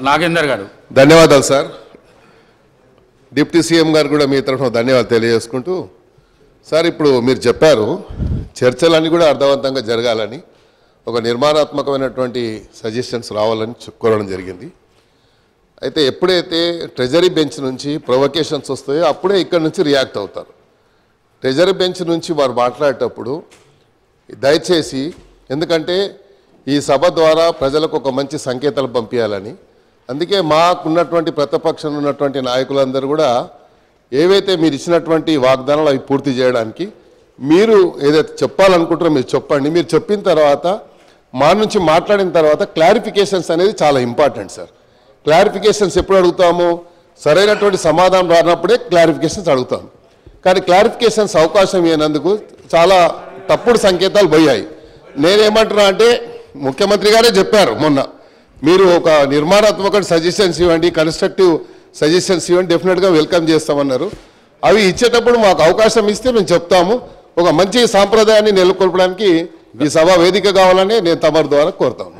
నాగేందర్ గారు. ధన్యవాదాలు sir. Deputy CM గారు కూడా మీ తరఫున ధన్యవాదాలు తెలియజేసుకుంటూ, సార్ ఇప్పుడు మీరు చెప్పారు చర్చలన్నీ కూడా అర్థవంతంగా జరగాలని, ఒక నిర్మాణాత్మకమైనటువంటి సజెషన్స్ రావాలని కోరడం జరిగింది. అయితే ఎప్పుడైతే ట్రెజరీ బెంచ్ నుంచి ప్రొవకేషన్స్ వస్తాయో అప్పుడే ఇక్కడ నుంచి రియాక్ట్ అవుతారు. ట్రెజరీ బెంచ్ నుంచి వారు మాట్లాడేటప్పుడు దయచేసి, ఎందుకంటే ఈ సభ ద్వారా ప్రజలకు ఒక మంచి సంకేతాలు పంపించాలని, అందుకే మాకున్నటువంటి ప్రతిపక్షంలో ఉన్నటువంటి నాయకులందరూ కూడా ఏవైతే మీరు ఇచ్చినటువంటి వాగ్దానాలు అవి పూర్తి చేయడానికి మీరు ఏదైతే చెప్పాలనుకుంటారో మీరు చెప్పండి. మీరు చెప్పిన తర్వాత మా నుంచి మాట్లాడిన తర్వాత క్లారిఫికేషన్స్ అనేది చాలా ఇంపార్టెంట్ సార్. క్లారిఫికేషన్స్ ఎప్పుడు అడుగుతాము? సరైనటువంటి సమాధానం రానప్పుడే క్లారిఫికేషన్స్ అడుగుతాం. కానీ క్లారిఫికేషన్స్ అవకాశం ఇవ్వనందుకు చాలా తప్పుడు సంకేతాలు పోయాయి. నేనేమంటున్నా అంటే, ముఖ్యమంత్రి గారే చెప్పారు మొన్న, మీరు ఒక నిర్మాణాత్మక సజెషన్స్ ఇవ్వండి, కన్స్ట్రక్టివ్ సజెషన్స్ ఇవ్వండి, డెఫినెట్గా వెల్కమ్ చేస్తామన్నారు. అవి ఇచ్చేటప్పుడు మాకు అవకాశం ఇస్తే మేము చెప్తాము. ఒక మంచి సాంప్రదాయాన్ని నెలకొల్పడానికి ఈ సభ వేదిక కావాలని నేను తమరి ద్వారా కోరుతాను.